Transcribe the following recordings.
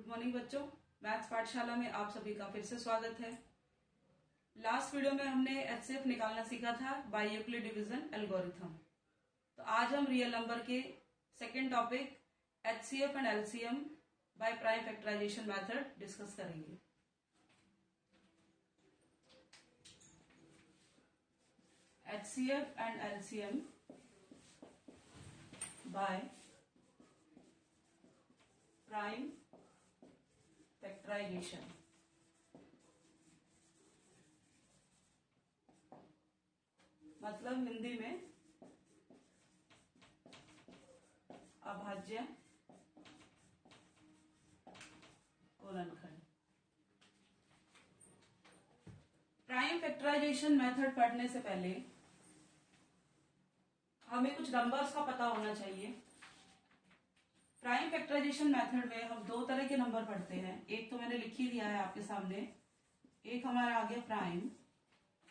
Good morning बच्चों, maths पाठशाला में आप सभी का फिर से स्वागत है। लास्ट वीडियो में हमने एचसीएफ निकालना सीखा था बाय यूक्लिड डिवीजन एल्गोरिथम। तो आज हम रियल नंबर के second topic HCF and LCM by prime factorisation method discuss करेंगे। HCF and LCM by prime factorisation. मतलब हिंदी में अभाज्य गुणनखंड। प्राइम फैक्टराइजेशन मेथड पढ़ने से पहले हमें कुछ नंबर्स का पता होना चाहिए। प्राइम फैक्टराइजेशन मेथड में हम दो तरह के नंबर पढ़ते हैं। एक तो मैंने लिख ही दिया है आपके सामने, एक हमारा आ गया प्राइम,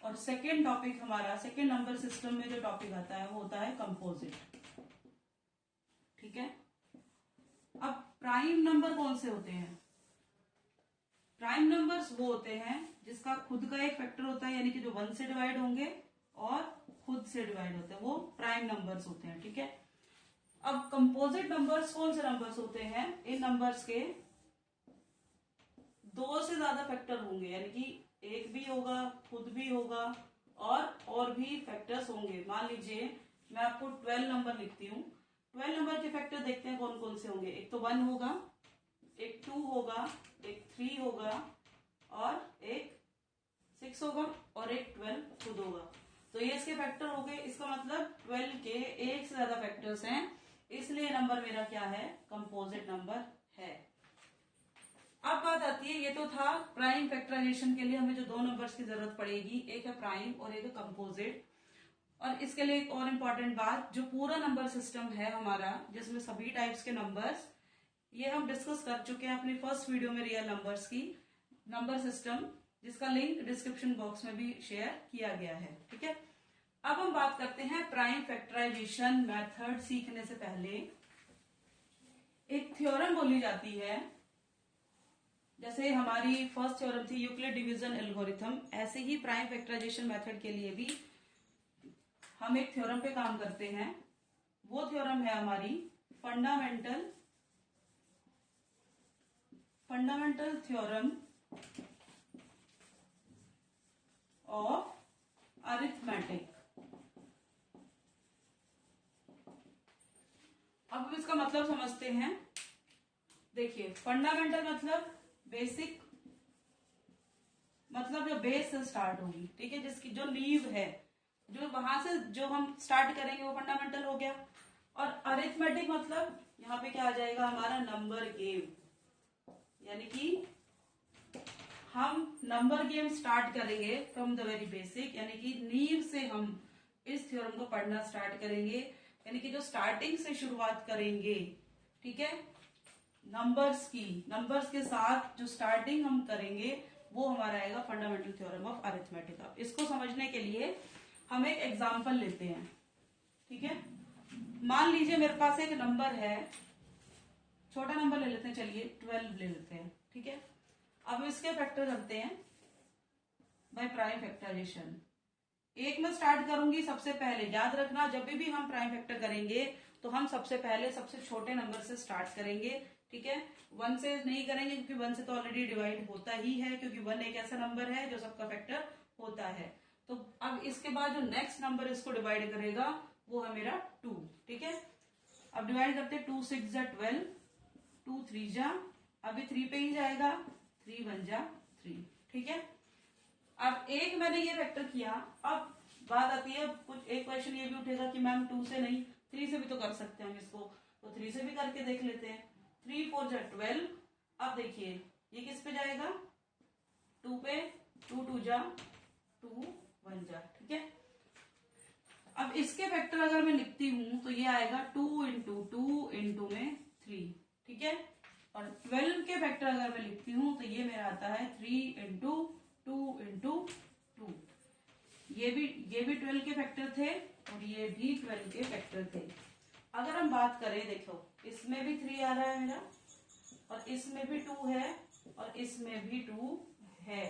और सेकेंड टॉपिक हमारा सेकेंड नंबर सिस्टम में जो टॉपिक आता है वो होता है कंपोजिट। ठीक है, अब प्राइम नंबर कौन से होते हैं? प्राइम नंबर्स वो होते हैं जिसका खुद का एक फैक्टर होता है, यानी कि जो 1 से डिवाइड होंगे और खुद से डिवाइड होते हैं, वो प्राइम नंबर्स होते हैं। ठीक है, अब कंपोजिट नंबर्स कौन से नंबर्स होते हैं? इन नंबर्स के दो से ज्यादा फैक्टर होंगे, यानी कि एक भी होगा, खुद भी होगा और भी फैक्टर्स होंगे। मान लीजिए मैं आपको 12 नंबर लिखती हूँ। 12 नंबर के फैक्टर देखते हैं कौन कौन से होंगे। एक तो 1 होगा, एक 2 होगा, एक 3 होगा और एक 6 होगा और एक 12 खुद होगा। तो ये इसके फैक्टर हो गए। इसका मतलब 12 के एक से ज्यादा फैक्टर्स हैं, इसलिए नंबर मेरा क्या है? कंपोजिट नंबर है। अब बात आती है, ये तो था प्राइम फैक्टराइजेशन के लिए हमें जो दो नंबर्स की जरूरत पड़ेगी, एक है प्राइम और एक है कंपोजिट। और इसके लिए एक और इम्पॉर्टेंट बात, जो पूरा नंबर सिस्टम है हमारा, जिसमें सभी टाइप्स के नंबर्स, ये हम डिस्कस कर चुके हैं अपनी फर्स्ट वीडियो में रियल नंबर्स की नंबर सिस्टम, जिसका लिंक डिस्क्रिप्शन बॉक्स में भी शेयर किया गया है। ठीक है, अब हम बात करते हैं प्राइम फैक्टराइजेशन मेथड सीखने से पहले एक थ्योरम बोली जाती है। जैसे हमारी फर्स्ट थ्योरम थी यूक्लिड डिवीजन एल्गोरिथम, ऐसे ही प्राइम फैक्टराइजेशन मेथड के लिए भी हम एक थ्योरम पे काम करते हैं। वो थ्योरम है हमारी फंडामेंटल थ्योरम ऑफ अरिथमेटिक। अब इसका मतलब समझते हैं। देखिए, फंडामेंटल मतलब बेसिक, मतलब जो बेस से स्टार्ट होगी। ठीक है, जिसकी जो नींव है, जो वहां से जो हम स्टार्ट करेंगे वो फंडामेंटल हो गया। और अरिथमेटिक मतलब यहाँ पे क्या आ जाएगा? हमारा नंबर गेम, यानी कि हम नंबर गेम स्टार्ट करेंगे फ्रॉम द वेरी बेसिक, यानी कि नींव से हम इस थ्योरम को पढ़ना स्टार्ट करेंगे, यानी कि जो स्टार्टिंग से शुरुआत करेंगे। ठीक है, नंबर्स के साथ जो स्टार्टिंग हम करेंगे वो हमारा आएगा फंडामेंटल थ्योरम ऑफ अरिथमेटिक। अब इसको समझने के लिए हम एक एग्जांपल लेते हैं। ठीक है, मान लीजिए मेरे पास एक नंबर है, छोटा नंबर ले लेते हैं, चलिए 12 ले लेते हैं। ठीक है, अब इसके फैक्टर करते हैं बाय प्राइम फैक्टराइजेशन। एक में स्टार्ट करूंगी सबसे पहले। याद रखना, जब भी हम प्राइम फैक्टर करेंगे तो हम सबसे पहले सबसे छोटे नंबर से स्टार्ट करेंगे। ठीक है, 1 से नहीं करेंगे क्योंकि 1 से तो ऑलरेडी डिवाइड होता ही है, क्योंकि 1 एक ऐसा नंबर है जो सबका फैक्टर होता है। तो अब इसके बाद जो नेक्स्ट नंबर इसको डिवाइड करेगा वो है मेरा 2। ठीक है, अब डिवाइड करते 2 6 जा 12, 2 3 जा, अभी 3 पे ही जाएगा, 3 1 जा 3। ठीक है, अब एक मैंने ये फैक्टर किया। अब बात आती है, कुछ एक क्वेश्चन ये भी उठेगा कि मैम 2 से नहीं 3 से भी तो कर सकते हैं हम इसको, तो 3 से भी करके देख लेते हैं। 3 4 जा 12। अब देखिए ये किस पे जाएगा? 2 पे, 2 2 जा 2 1 जा। ठीक है, अब इसके फैक्टर अगर मैं लिखती हूं तो ये आएगा 2 इंटू 2 इंटू में 3। ठीक है, और 12 के फैक्टर अगर मैं लिखती हूं तो ये मेरा आता है 3 इंटू 2 इंटू 2। ये भी 12 के फैक्टर थे और ये भी 12 के फैक्टर थे। अगर हम बात करें, देखो इसमें भी 3 आ रहा है मेरा और इसमें भी 2 है और इसमें भी 2 है।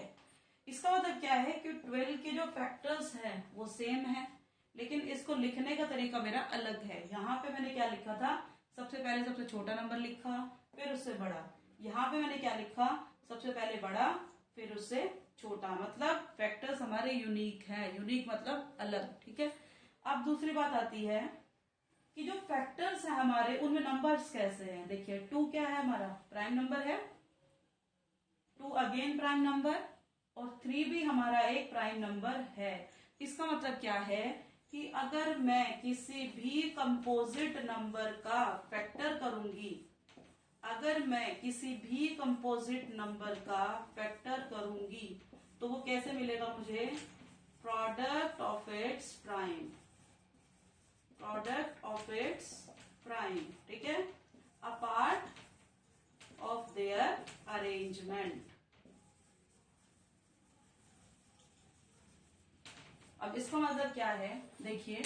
इसका मतलब क्या है कि 12 के जो फैक्टर्स हैं वो सेम है, लेकिन इसको लिखने का तरीका मेरा अलग है। यहाँ पे मैंने क्या लिखा था, सबसे पहले सबसे छोटा नंबर लिखा, फिर उससे बड़ा। यहाँ पे मैंने क्या लिखा, सबसे पहले बड़ा फिर उससे छोटा। मतलब फैक्टर्स हमारे यूनिक है, यूनिक मतलब अलग, ठीक है। अब दूसरी बात आती है कि जो फैक्टर्स है हमारे उनमें नंबर्स कैसे हैं। देखिए 2 क्या है, हमारा प्राइम नंबर है, 2 अगेन प्राइम नंबर, और 3 भी हमारा एक प्राइम नंबर है। इसका मतलब क्या है कि अगर मैं किसी भी कंपोजिट नंबर का फैक्टर करूंगी, अगर मैं किसी भी कंपोजिट नंबर का फैक्टर करूंगी तो वो कैसे मिलेगा मुझे, product of its prime, product of its prime, ठीक है, a part of their arrangement. अब इसका मतलब क्या है, देखिए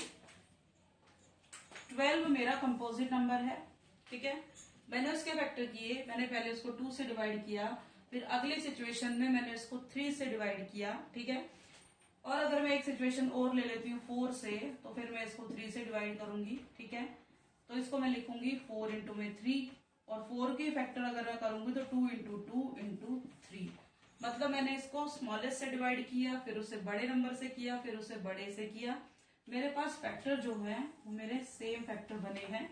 12 मेरा कंपोजिट नंबर है, ठीक है। मैंने उसके फैक्टर किए, मैंने पहले उसको 2 से डिवाइड किया, फिर अगली सिचुएशन में मैंने इसको 3 से डिवाइड किया, ठीक है। और अगर मैं एक सिचुएशन और ले लेती हूँ 4 से, तो फिर मैं इसको 3 से डिवाइड करूंगी, ठीक है। तो इसको मैं लिखूंगी 4 इंटू में 3, और 4 के फैक्टर अगर मैं करूंगी तो 2 इंटू 2 इंटू 3। मतलब मैंने इसको स्मॉलेस्ट से डिवाइड किया, फिर उसे बड़े नंबर से किया, फिर उसे बड़े से किया। मेरे पास फैक्टर जो है वो मेरे सेम फैक्टर बने हैं।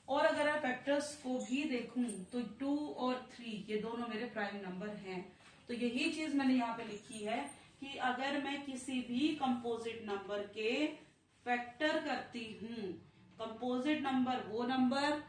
और अगर मैं फैक्टर्स को भी देखूं तो 2 और 3 ये दोनों मेरे प्राइम नंबर हैं। तो यही चीज मैंने यहाँ पे लिखी है कि अगर मैं किसी भी कंपोजिट नंबर के फैक्टर करती हूं, कंपोजिट नंबर वो नंबर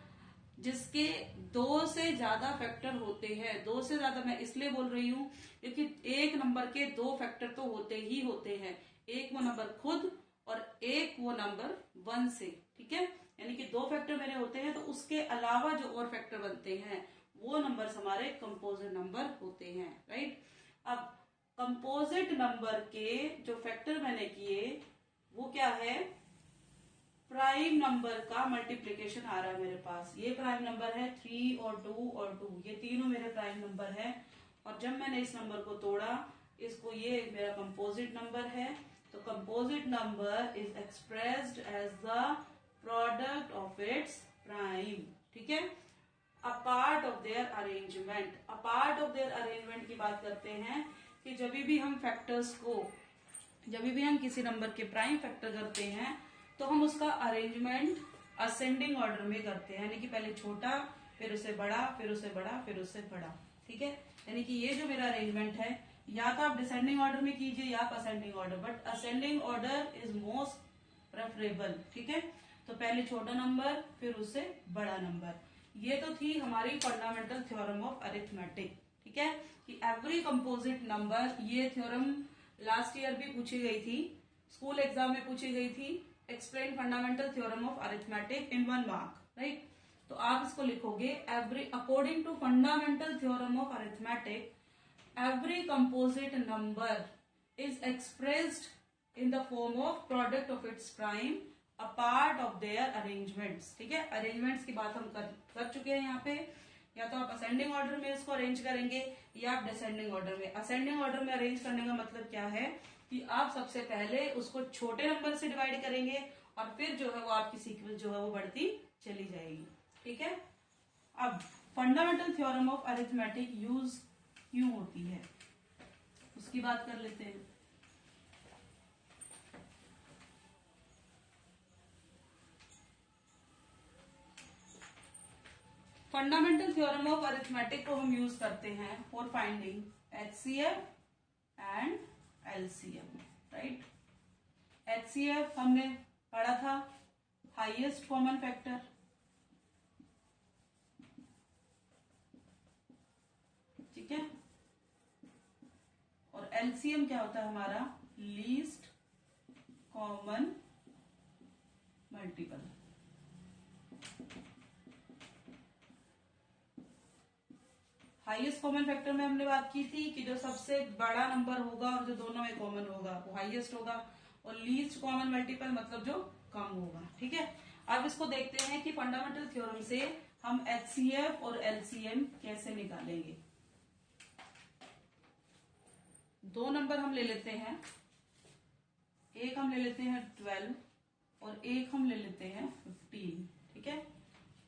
जिसके 2 से ज्यादा फैक्टर होते हैं। 2 से ज्यादा मैं इसलिए बोल रही हूं क्योंकि एक नंबर के 2 फैक्टर तो होते ही होते हैं, एक वो नंबर खुद और एक वो नंबर 1 से, ठीक है। यानी कि 2 फैक्टर मेरे होते हैं, तो उसके अलावा जो और फैक्टर बनते हैं वो नंबर्स हमारे कंपोजिट नंबर होते हैं, राइट। अब कंपोजिट नंबर के जो फैक्टर मैंने किए वो क्या है, प्राइम नंबर का मल्टीप्लीकेशन आ रहा है मेरे पास। ये प्राइम नंबर है 3 और 2 और 2, ये तीनों मेरे प्राइम नंबर है। और जब मैंने इस नंबर को तोड़ा, इसको, ये मेरा कंपोजिट नंबर है, तो composite number is expressed as the product of its prime, ठीक है, a part of their arrangement. A part of their arrangement की बात करते हैं कि जब भी हम फैक्टर्स को, जब भी हम किसी नंबर के प्राइम फैक्टर करते हैं तो हम उसका अरेंजमेंट असेंडिंग ऑर्डर में करते हैं, यानी कि पहले छोटा, फिर उसे बड़ा, फिर उसे बड़ा, फिर उसे बड़ा, ठीक है। यानी कि ये जो मेरा अरेंजमेंट है, या तो आप डिसेंडिंग ऑर्डर में कीजिए या आप ascending order, but ascending order is most preferable, ठीक है। तो पहले छोटा नंबर फिर उससे बड़ा नंबर। ये तो थी हमारी फंडामेंटल थ्योरम ऑफ अरिथमेटिक, ठीक है, कि एवरी कंपोजिट नंबर। ये थ्योरम लास्ट ईयर भी पूछी गई थी, स्कूल एग्जाम में पूछी गई थी। Explain fundamental theorem of arithmetic in 1 mark, right. तो आप इसको लिखोगे, every according to fundamental theorem of arithmetic every composite number is expressed in the form of product of its prime, a part of their arrangements, ठीक है। Arrangements की बात हम कर चुके हैं यहाँ पे। या तो आप असेंडिंग ऑर्डर में इसको अरेंज करेंगे या आप डिसेंडिंग ऑर्डर में। असेंडिंग ऑर्डर में अरेंज करने का मतलब क्या है कि आप सबसे पहले उसको छोटे नंबर से डिवाइड करेंगे और फिर जो है वो आपकी सीक्वेंस जो है वो बढ़ती चली जाएगी, ठीक है। अब fundamental theorem of arithmetic use क्यों होती है उसकी बात कर लेते हैं। फंडामेंटल थ्योरम ऑफ अरिथमेटिक को हम यूज करते हैं for finding HCF and LCM, right. HCF हमने पढ़ा था, हाईएस्ट कॉमन फैक्टर, ठीक है। और LCM क्या होता है हमारा, least common multiple. Highest common factor में हमने बात की थी कि जो सबसे बड़ा नंबर होगा और जो दोनों में कॉमन होगा वो हाईएस्ट होगा, और लीस्ट कॉमन मल्टीपल मतलब जो कम होगा, ठीक है। अब इसको देखते हैं कि फंडामेंटल थ्योरम से हम HCF और LCM कैसे निकालेंगे। दो नंबर हम ले लेते हैं, एक हम ले लेते हैं 12 और एक हम ले लेते हैं 15। ठीक है,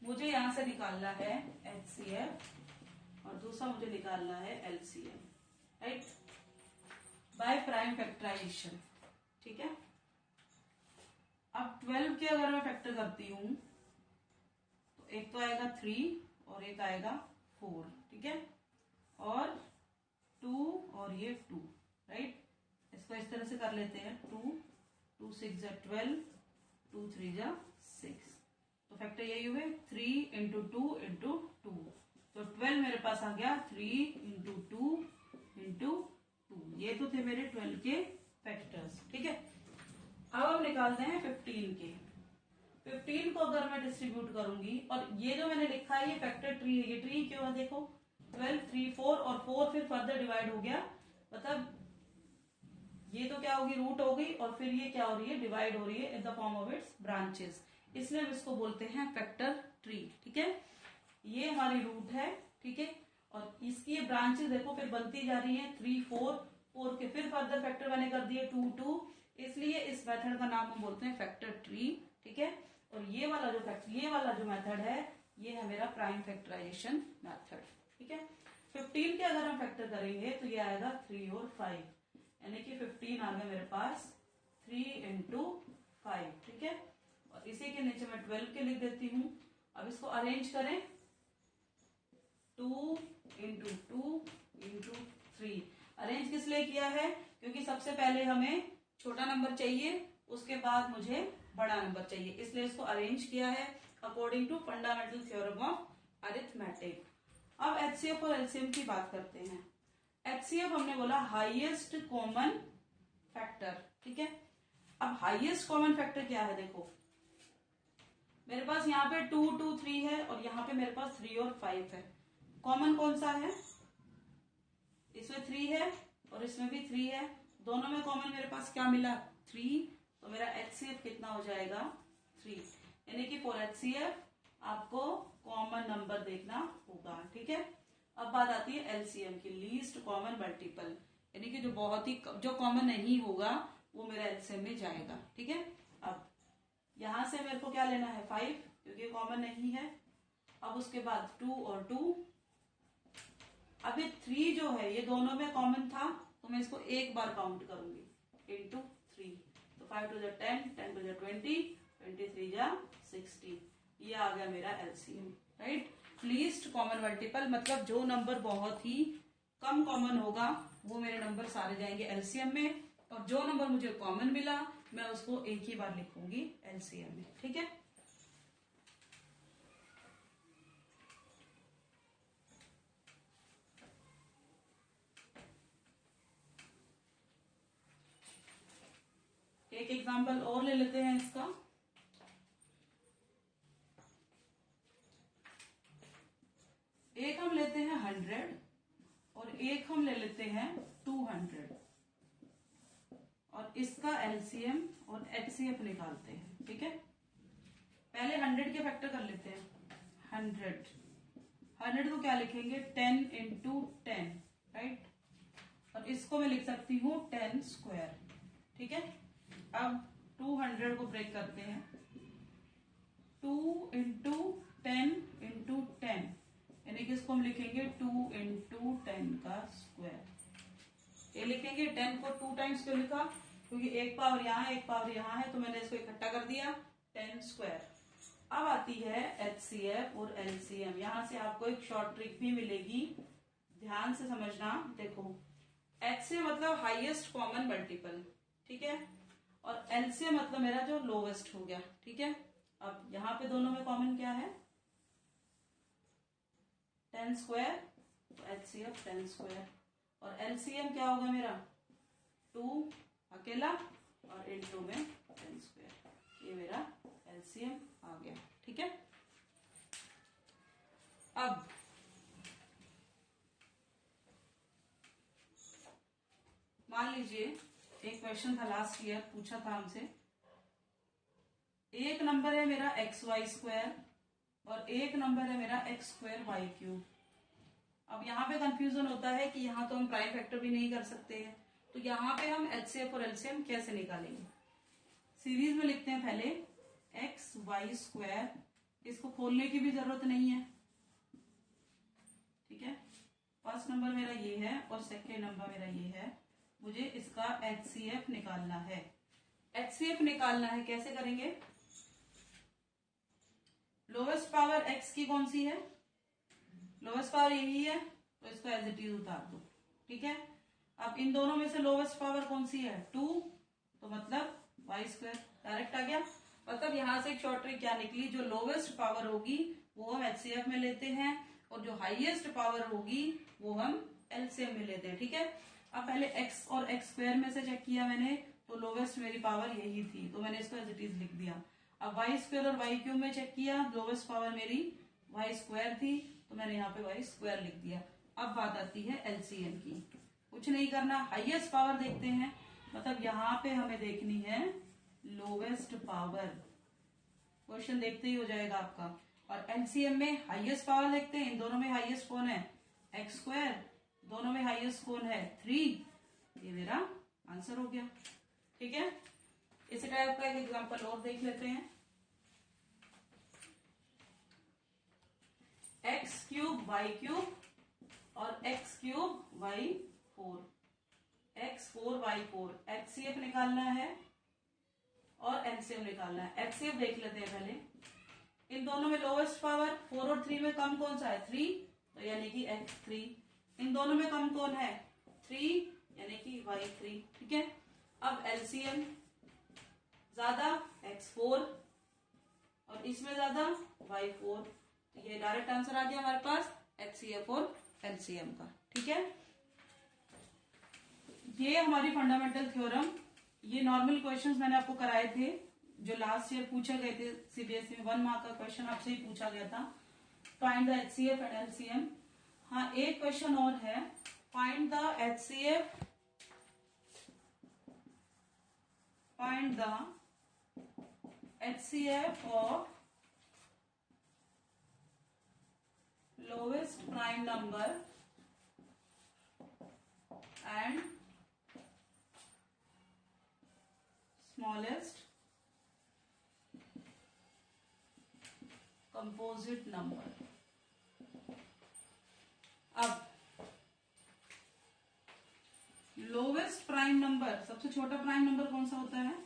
मुझे यहां से निकालना है HCF और दूसरा मुझे निकालना है LCM, right, by prime factorization. ठीक है, अब 12 के अगर मैं फैक्टर करती हूं तो एक तो आएगा 3 और एक आएगा 4। ठीक है, और 2 और ये 2, राइट। इसको इस तरह से कर लेते हैं, 2 6 जा 12, 2 3 जा 6। तो फैक्टर यही हुए 3 इंटू 2 इंटू 2। तो 12 मेरे पास आ गया 3 इंटू 2 इंटू 2। ये तो थे मेरे 12 के फैक्टर्स। ठीक है, अब हम निकालते हैं 15 के। 15 को अगर मैं डिस्ट्रीब्यूट करूंगी, और ये जो मैंने लिखा है ये फैक्टर ट्री है, ये ट्री क्यों है देखो, 12 3 4 और 4 फिर फर्दर डिवाइड हो गया, मतलब ये तो क्या होगी, रूट हो गई, और फिर ये क्या हो रही है, डिवाइड हो रही है in the form of its branches, इसलिए हम इसको बोलते हैं फैक्टर ट्री। ठीक है, ये हमारी रूट है। ठीक है, और इसकी ये ब्रांचेस देखो फिर बनती जा रही है, 3 4 के फिर फर्दर फैक्टर मैंने कर दिए 2 2, इसलिए इस मेथड का नाम हम बोलते हैं फैक्टर ट्री। ठीक है, और ये वाला जो मेथड है ये है मेरा प्राइम फैक्टराइजेशन मेथड। ठीक है, 15 के अगर हम फैक्टर करेंगे तो ये आएगा 3 और 5, यानी कि 15 आ गया मेरे पास 3 इंटू 5। ठीक है, और इसी के नीचे मैं 12 के लिख देती हूं। अब इसको अरेंज करें, 2 इंटू 2 इंटू 3। अरेंज किस लिए किया है, क्योंकि सबसे पहले हमें छोटा नंबर चाहिए, उसके बाद मुझे बड़ा नंबर चाहिए, इसलिए इसको अरेंज किया है according to fundamental theorem of arithmetic. अब HCF और LCM की बात करते हैं। HCF हमने बोला हाईएस्ट कॉमन फैक्टर। ठीक है, अब हाईएस्ट कॉमन फैक्टर क्या है, देखो मेरे पास यहाँ पे 2 2 3 है और यहाँ पे मेरे पास 3 और 5 है। कॉमन कौन सा है, इसमें 3 है और इसमें भी 3 है, दोनों में कॉमन मेरे पास क्या मिला, 3। तो मेरा HCF कितना हो जाएगा, 3, यानी कि फॉर HCF आपको कॉमन नंबर देखना होगा। ठीक है, अब बात आती है LCM की, लीस्ट कॉमन मल्टीपल, यानी कि जो कॉमन नहीं होगा वो मेरा LCM में जाएगा। ठीक है, अब यहां से मेरे को क्या लेना है, 5, क्योंकि कॉमन नहीं है। अब उसके बाद 2 और 2, अब ये 3 जो है ये दोनों में कॉमन था, तो मैं इसको एक बार काउंट करूंगी इंटू 3। तो 5 टू 10, 10 टू 20, 23 जा 60। ये आ गया मेरा LCM, right. Least common multiple मतलब जो नंबर बहुत ही कम कॉमन होगा वो मेरे नंबर सारे जाएंगे LCM में, और जो नंबर मुझे कॉमन मिला मैं उसको एक ही बार लिखूंगी LCM में। ठीक है, एक एग्जांपल और ले लेते हैं इसका। एक हम लेते हैं 100 और एक हम ले लेते हैं 200, और इसका LCM और HCF निकालते हैं। ठीक है, पहले 100 के फैक्टर कर लेते हैं। 100 को क्या लिखेंगे, 10 इंटू 10, राइट, और इसको मैं लिख सकती हूँ 10 स्क्वायर। ठीक है, अब 200 को ब्रेक करते हैं, 2 इंटू 10 इंटू 10, यानी कि इसको हम लिखेंगे 2 इंटू 10 का स्क्वायर। ये लिखेंगे 10 को 2 टाइम्स क्यों लिखा, क्योंकि एक पावर यहाँ है एक पावर यहाँ है, तो मैंने इसको इकट्ठा कर दिया 10 स्क्वायर। अब आती है HCF और LCM। यहां से आपको एक शॉर्ट ट्रिक भी मिलेगी, ध्यान से समझना। देखो HCF मतलब हाईएस्ट कॉमन मल्टीपल, ठीक है, और LCM मतलब मेरा जो लोवेस्ट हो गया। ठीक है, अब यहाँ पे दोनों में कॉमन क्या है, 10 स्क्वायर, तो HCF 10 स्क्वायर, और LCM क्या होगा मेरा 2 अकेला और इनटू में 10 स्क्वायर। ये मेरा LCM आ गया। ठीक है, अब मान लीजिए एक क्वेश्चन था लास्ट ईयर, पूछा था हमसे, एक नंबर है मेरा XY स्क्वायर और एक नंबर है मेरा एक्स स्क्वायर वाई क्यूब। अब यहाँ पे कंफ्यूजन होता है कि यहाँ तो हम प्राइम फैक्टर भी नहीं कर सकते हैं, तो यहाँ पे हम एचसीएफ और एलसीएम कैसे निकालेंगे। सीरीज में लिखते हैं पहले एक्स वाई स्क्वायर, इसको खोलने की भी जरूरत नहीं है, ठीक है। फर्स्ट नंबर मेरा ये है और सेकेंड नंबर मेरा ये है, मुझे इसका एचसीएफ निकालना है। एचसीएफ निकालना है, कैसे करेंगे। लोवेस्ट पावर एक्स की कौन सी है, लोवेस्ट पावर यही है, तो इसको एज इट इज उतार दो, ठीक है। अब इन दोनों में से लोवेस्ट पावर कौन सी है 2, तो मतलब वाई स्क्वायर डायरेक्ट आ गया। मतलब यहां से एक शॉर्ट ट्रिक क्या निकली, जो लोवेस्ट पावर होगी वो हम एचसीएफ में लेते हैं और जो हाईएस्ट पावर होगी वो हम एलसीएम में लेते हैं, ठीक है। अब पहले एक्स और एक्स स्क्वायर में से चेक किया मैंने, तो लोवेस्ट मेरी पावर यही थी, तो मैंने इसको एज इट इज लिख दिया। अब वाई स्क्वायर और वाई क्यूब में चेक किया, लोवेस्ट पावर मेरी वाई स्क्वायर थी, तो मैंने यहाँ पे वाई स्क्वायर लिख दिया। अब बात आती है एलसीएम की, कुछ नहीं करना, हाईएस्ट पावर देखते हैं, मतलब यहाँ पे हमें देखनी है लोवेस्ट पावर, क्वेश्चन देखते ही हो जाएगा आपका। और एलसीएम में हाईएस्ट पावर देखते हैं, इन दोनों में हाईएस्ट कौन है एक्स स्क्वायर, दोनों में हाईएस्ट कौन है 3, ये मेरा आंसर हो गया, ठीक है। इसी टाइप का एक एग्जांपल और देख लेते हैं। एक्स क्यूब वाई क्यूब और x cube y 4, x 4 y 4, HCF निकालना है और एलसीएम निकालना है। एचसीएफ देख लेते हैं पहले, इन दोनों में लोवेस्ट पावर 4 और 3 में कम कौन सा है 3, तो यानी कि x3। इन दोनों में कम कौन है 3, यानी कि y3, ठीक है। अब एलसीएम, ज्यादा x4 और इसमें ज्यादा y4, तो ये डायरेक्ट आंसर आ गया हमारे पास एचसीएफ और एलसीएम का, ठीक है। ये हमारी फंडामेंटल थ्योरम, ये नॉर्मल क्वेश्चंस मैंने आपको कराए थे जो लास्ट ईयर पूछे गए थे सीबीएसई में, 1 मार्क का क्वेश्चन आपसे ही पूछा गया था, find the HCF and LCM. हाँ, एक क्वेश्चन और है, find the HCF, find the HCF of lowest prime number and smallest composite number. अब लोवेस्ट प्राइम नंबर, सबसे छोटा प्राइम नंबर कौन सा होता है,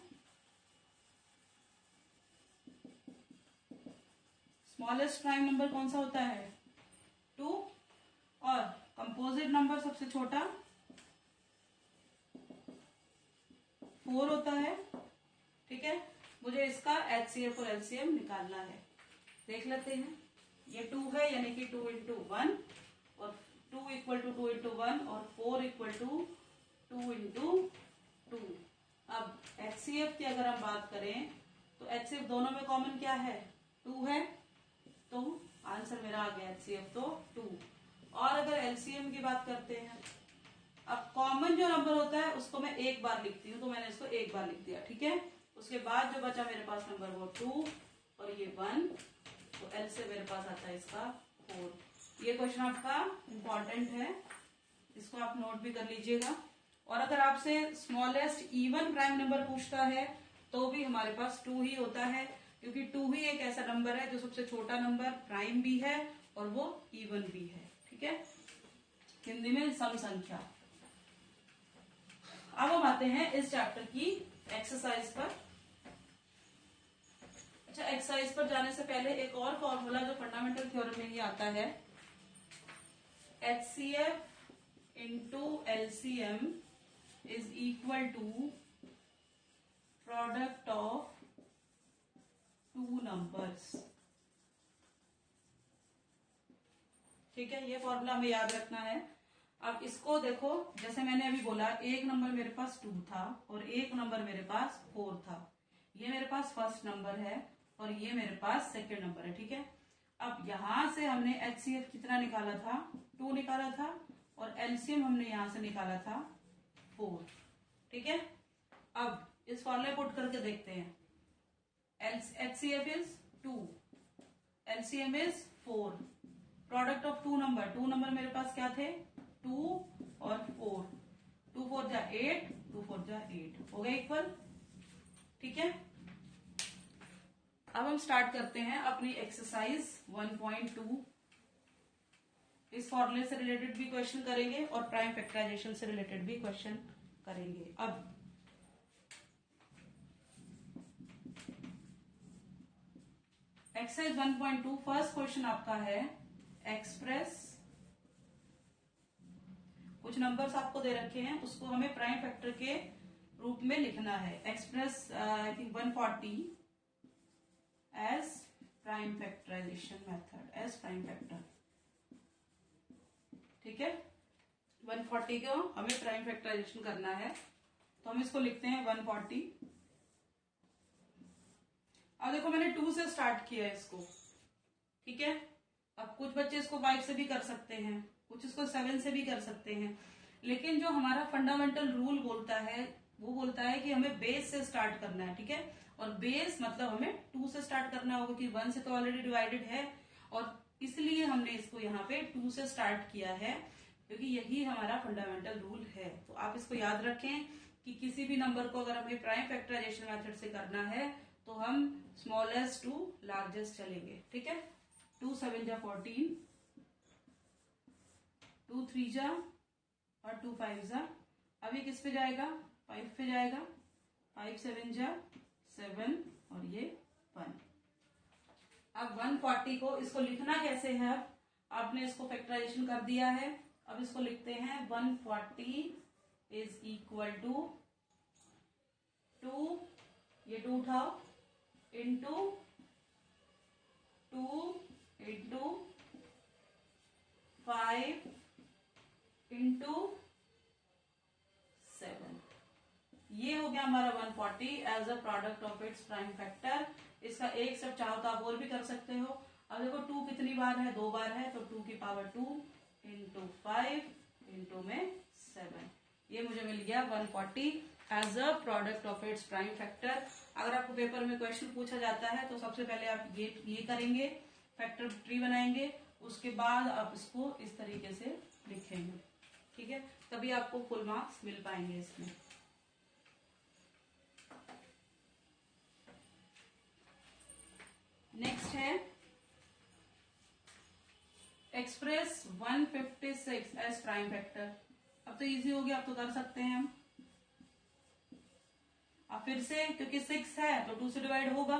स्मॉलेस्ट प्राइम नंबर कौन सा होता है 2, और कंपोजिट नंबर सबसे छोटा 4 होता है, ठीक है। मुझे इसका एचसीएफ और एलसीएम निकालना है, देख लेते हैं। ये 2 है, यानी कि 2 इंटू 1, और 2 इक्वल टू 2 इंटू 1, और 4 इक्वल टू 2 इंटू 2। अब एचसीएफ की अगर हम बात करें तो एचसीएफ दोनों में कॉमन क्या है 2 है, तो आंसर मेरा आ गया एचसीएफ तो 2। और अगर एलसीएम की बात करते हैं, अब कॉमन जो नंबर होता है उसको मैं एक बार लिखती हूँ, तो मैंने इसको एक बार लिख दिया, ठीक है। उसके बाद जो बचा मेरे पास नंबर वो 2 और ये 1, तो एल से मेरे पास आता है इसका 4। ये क्वेश्चन आपका इम्पॉर्टेंट है, इसको आप नोट भी कर लीजिएगा। और अगर आपसे स्मॉलेस्ट इवन प्राइम नंबर पूछता है तो भी हमारे पास 2 ही होता है, क्योंकि 2 ही एक ऐसा नंबर है जो सबसे छोटा नंबर, प्राइम भी है और वो इवन भी है, ठीक है, हिंदी में सम संख्या। अब हम आते हैं इस चैप्टर की एक्सरसाइज पर। अच्छा, एक्सरसाइज पर जाने से पहले एक और फॉर्मूला जो फंडामेंटल थ्योरम में ही आता है, HCF into LCM is equal to product of 2 numbers, ठीक है। ये फॉर्मूला हमें याद रखना है। अब इसको देखो, जैसे मैंने अभी बोला, एक नंबर मेरे पास 2 था और एक नंबर मेरे पास 4 था, ये मेरे पास फर्स्ट नंबर है और ये मेरे पास सेकंड नंबर है, ठीक है। अब यहां से हमने एचसीएफ कितना निकाला था 2 निकाला था, और एलसीएम हमने यहां से निकाला था 4, ठीक है। अब इस फॉर्मूले पुट करके देखते हैं, HCF is 2 LCM is 4, product of two number मेरे पास क्या थे 2 और 4, 2 4 जा 8, 2 4 जा 8 हो गया इक्वल। ठीक है, अब हम स्टार्ट करते हैं अपनी एक्सरसाइज 1.2। इस फॉर्मूले से रिलेटेड भी क्वेश्चन करेंगे और प्राइम फैक्टराइजेशन से रिलेटेड भी क्वेश्चन करेंगे। अब एक्सरसाइज 1.2 फर्स्ट क्वेश्चन आपका है एक्सप्रेस, कुछ नंबर्स आपको दे रखे हैं उसको हमें प्राइम फैक्टर के रूप में लिखना है। Express I think 140 as prime factorisation method, as prime factor. ठीक है, 140 को हमें प्राइम फैक्टराइजेशन करना है, तो हम इसको लिखते हैं 140। अब देखो मैंने 2 से स्टार्ट किया है इसको। ठीक है, अब कुछ बच्चे इसको 5 से भी कर सकते हैं, कुछ इसको 7 से भी कर सकते हैं, लेकिन जो हमारा फंडामेंटल रूल बोलता है वो बोलता है कि हमें बेस से स्टार्ट करना है। ठीक है, और बेस मतलब हमें 2 से स्टार्ट करना होगा कि 1 से तो ऑलरेडी डिवाइडेड है, और इसलिए हमने इसको यहाँ पे 2 से स्टार्ट किया है, क्योंकि यही हमारा फंडामेंटल रूल है। तो आप इसको याद रखें कि किसी भी नंबर को अगर हमें प्राइम फैक्टराइजेशन मेथड से करना है तो हम स्मॉलेस्ट टू लार्जेस्ट चलेंगे। ठीक है, 2 7 जा 14, 2 3 जा और 2 5 जा, अब ये किस पे जाएगा 5 पे जाएगा, 5 7 जा 7 और ये 1। अब 140 को इसको लिखना कैसे है, अब आपने इसको फैक्टराइजेशन कर दिया है, अब इसको लिखते हैं 140 इज इक्वल टू 2, ये 2 उठाओ, इंटू 2 इंटू 5 इंटू 7, ये हो गया हमारा 140 as a product of its prime factor. इसका एक सब चाहो तो आप और भी कर सकते हो। अब देखो 2 कितनी बार है, 2 बार है, तो 2 की पावर 2 इंटू 5 इंटू में 7, ये मुझे मिल गया 140 as a product of its prime factor. अगर आपको पेपर में क्वेश्चन पूछा जाता है तो सबसे पहले आप ये करेंगे, फैक्टर ट्री बनाएंगे, उसके बाद आप इसको इस तरीके से लिखेंगे। ठीक है, तभी आपको फुल मार्क्स मिल पाएंगे इसमें। नेक्स्ट है एक्सप्रेस 156 एज प्राइम फैक्टर। अब तो इजी हो गया, अब तो कर सकते हैं हम। अब फिर से क्योंकि 6 है तो 2 से डिवाइड होगा।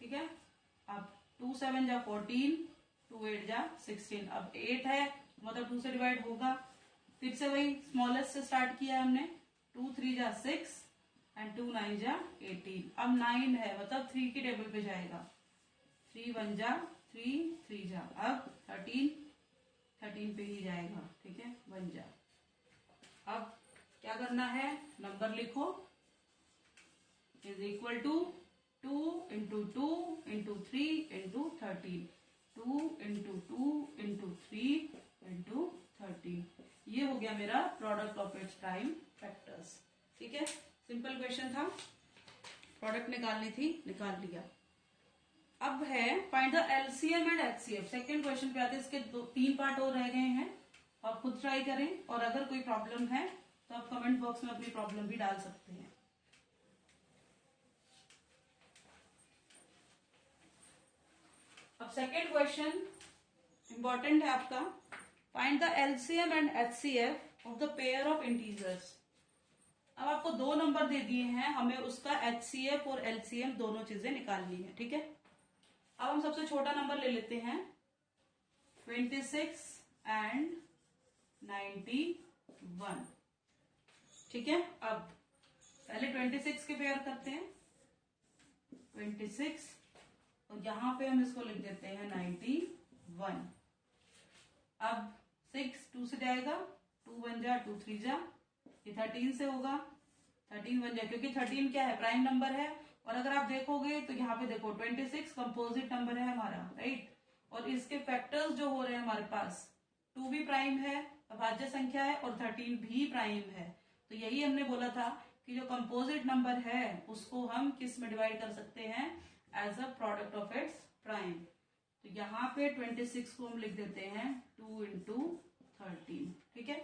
ठीक है, अब 2 7 जा 14, 2 8 जा 16, अब 8 है मतलब 2 से डिवाइड होगा। फिर से वही स्मॉलेस्ट से स्टार्ट किया हमने, 2 3 जा 6 एंड 2 9 जा 18, अब 9 है मतलब 3 की टेबल पे जाएगा, 3 1 जा 3 3 जा, अब 13 पे ही जाएगा। ठीक है, 1 जा। अब क्या करना है, नंबर लिखो, is equal to 2 into 2 into 3 into 13, 2 into 2 into 3 into 13, ये हो गया मेरा product of its prime factors. ठीक है, सिंपल क्वेश्चन था, प्रोडक्ट निकालनी थी, निकाल लिया। अब है find the LCM and HCF. Second question पे आते हैं, इसके 3 पार्ट और रह गए हैं, आप खुद ट्राई करें, और अगर कोई प्रॉब्लम है तो आप कमेंट बॉक्स में अपनी प्रॉब्लम भी डाल सकते हैं। अब सेकंड क्वेश्चन इंपॉर्टेंट है आपका, find the LCM and HCF of the pair of integers. अब आपको 2 नंबर दे दिए हैं, हमें उसका एचसीएफ और एलसीएम दोनों चीजें निकालनी है। ठीक है, अब हम सबसे छोटा नंबर ले लेते हैं 26 एंड 91। ठीक है, अब पहले 26 के पेयर करते हैं, 26 और यहां पे हम इसको लिख देते हैं 91। अब 6 2 से जाएगा, 2 1 जा 2 3 जा, ये 13 से होगा, 13 1 जा, क्योंकि 13 क्या है प्राइम नंबर है, और अगर आप देखोगे तो यहाँ पे देखो 26 कंपोजिट नंबर है हमारा, राइट, और इसके फैक्टर्स जो हो रहे हैं हमारे पास 2 भी प्राइम है, अभाज्य संख्या है, और 13 भी प्राइम है। तो यही हमने बोला था कि जो कंपोजिट नंबर है उसको हम किस में डिवाइड कर सकते हैं, as a product of its prime. तो यहाँ पे 26 को हम लिख देते हैं 2 इंटू 13। ठीक है,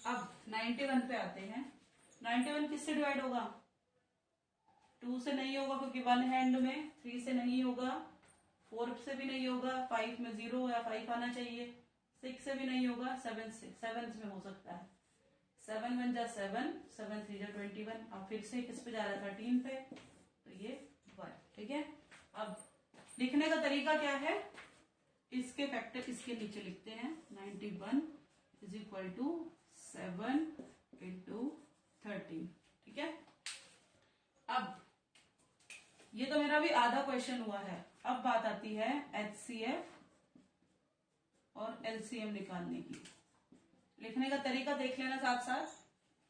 अब 91 पे आते हैं। 91 किससे डिवाइड होगा? 2 से नहीं होगा क्योंकि वन हैंड में, 3 से नहीं होगा, 4 से भी नहीं होगा, 5 में 0 या 5 आना चाहिए, 6 से भी नहीं होगा, 7 से, 7 में हो सकता है। 7 1 जा 7, 7 3 जा 21। अब फिर से किस पे जा रहा है? 13 पे, तो ये 1। ठीक है, अब लिखने का तरीका क्या है? इसके फैक्टर इसके नीचे लिखते हैं। 91 इज इक्वल टू 7 इंटू 13। ठीक है, अब ये तो मेरा भी आधा क्वेश्चन हुआ है। अब बात आती है HCF और LCM निकालने की। लिखने का तरीका देख लेना साथ साथ।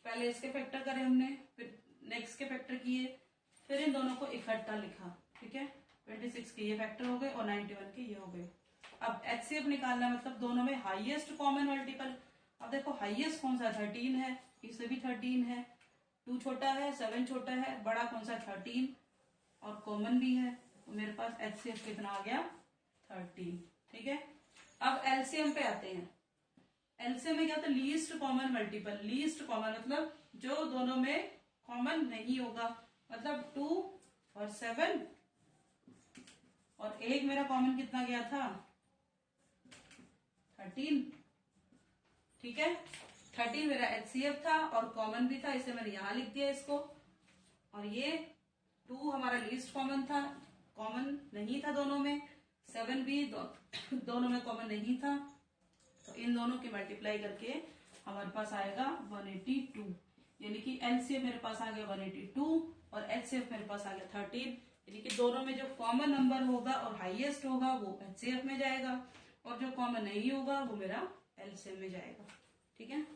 पहले इसके फैक्टर करे हमने, फिर नेक्स्ट के फैक्टर किए, फिर इन दोनों को इकट्ठा लिखा। ठीक है, 26 के ये फैक्टर हो गए और 91 के ये हो गए। अब HCF निकालना मतलब दोनों में हाईएस्ट कॉमन मल्टीपल। अब देखो हाईएस्ट कौन सा? 13 है, इससे भी 13 है, 2 छोटा है, 7 छोटा है, बड़ा कौन सा? 13, और कॉमन भी है, तो मेरे पास HCF कितना आ गया? 13। ठीक है, अब LCM पे आते हैं। LCM में क्या होता है? Least common multiple. Least common मतलब जो दोनों में कॉमन नहीं होगा, मतलब 2 और 7, और एक मेरा कॉमन कितना गया था? 13। ठीक है, 13 मेरा HCF था और कॉमन भी था, इसे मैंने यहां लिख दिया इसको। और ये 2 हमारा लीस्ट कॉमन था, कॉमन नहीं था दोनों में। 7 भी दोनों में कॉमन नहीं था, तो इन दोनों की मल्टीप्लाई करके हमारे पास आएगा 182। यानी कि LCM मेरे पास आ गया 182 और HCF मेरे पास आ गया 13। यानी कि दोनों में जो कॉमन नंबर होगा और हाईएस्ट होगा वो HCF में जाएगा, और जो कॉमन नहीं होगा वो मेरा LCM में जाएगा। ठीक है,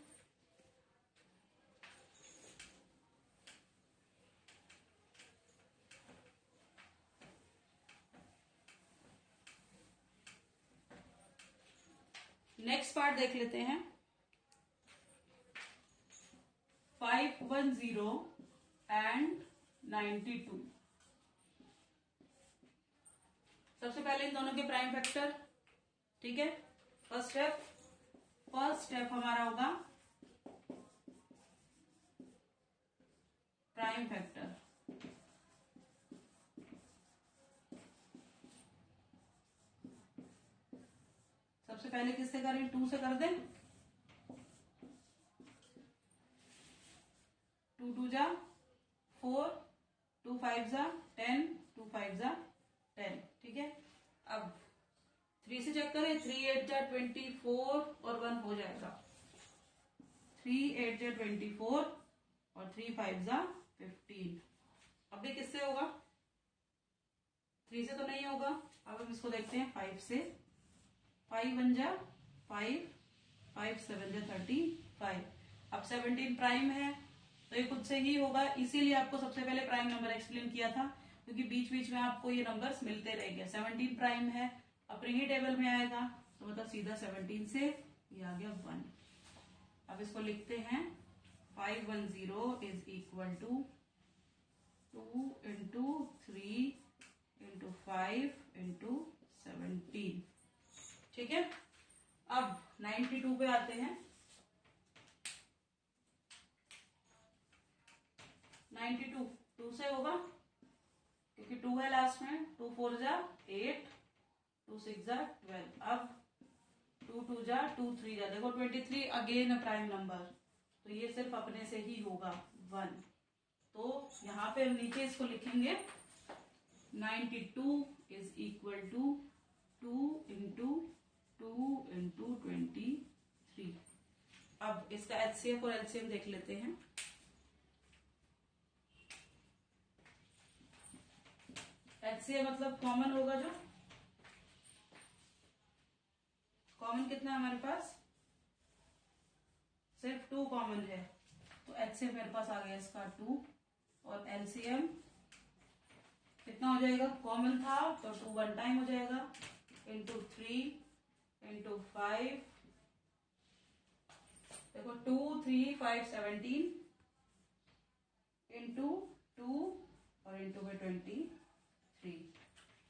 नेक्स्ट पार्ट देख लेते हैं। 510 एंड 92। सबसे पहले इन दोनों के प्राइम फैक्टर। ठीक है, फर्स्ट स्टेप हमारा होगा प्राइम फैक्टर। सबसे पहले किससे करें? 2 से कर दें। 2 2 जा 4, 2 5 जा 10, 2 5 जा 10। ठीक है, अब 3 से चेक करें। 3 8 जा 24 और 1 हो जाएगा। 3 8 जा 24 और 3 5 जा 15। अब ये किससे होगा? 3 से तो नहीं होगा। अब हम इसको देखते हैं 5 से। 5 1 जा 5, 5 7 जा 35। अब 17 प्राइम है तो ये खुद से ही होगा, इसीलिए आपको सबसे पहले प्राइम नंबर एक्सप्लेन किया था, क्योंकि बीच बीच में आपको ये नंबर्स मिलते रहेंगे। 17 प्राइम है, अपने ही टेबल में आएगा, तो मतलब सीधा 17 से ये आ गया 1। अब इसको लिखते हैं 510 is equal to 2 into 3 into 5 into 17। ठीक है, अब 92 पे आते हैं। 92 2 से होगा क्योंकि 2 है लास्ट में। 2 4 जा 8, 2 6 जा 12। अब 2 2 जा 2 3 जा, देखो 23 अगेन प्राइम नंबर, तो ये सिर्फ अपने से ही होगा 1। तो यहां पे हम नीचे इसको लिखेंगे 92 is equal to 2 into 2 into 23। अब इसका HCF और LCM देख लेते हैं। HCF मतलब कॉमन होगा, जो कॉमन कितना है हमारे पास? सिर्फ 2 कॉमन है, तो HCF मेरे पास आ गया इसका 2। और LCM कितना हो जाएगा? कॉमन था तो 2 1 टाइम हो जाएगा, इंटू 3 इंटू 5। देखो 2 3 5 17 इंटू 2 और इंटू में 23।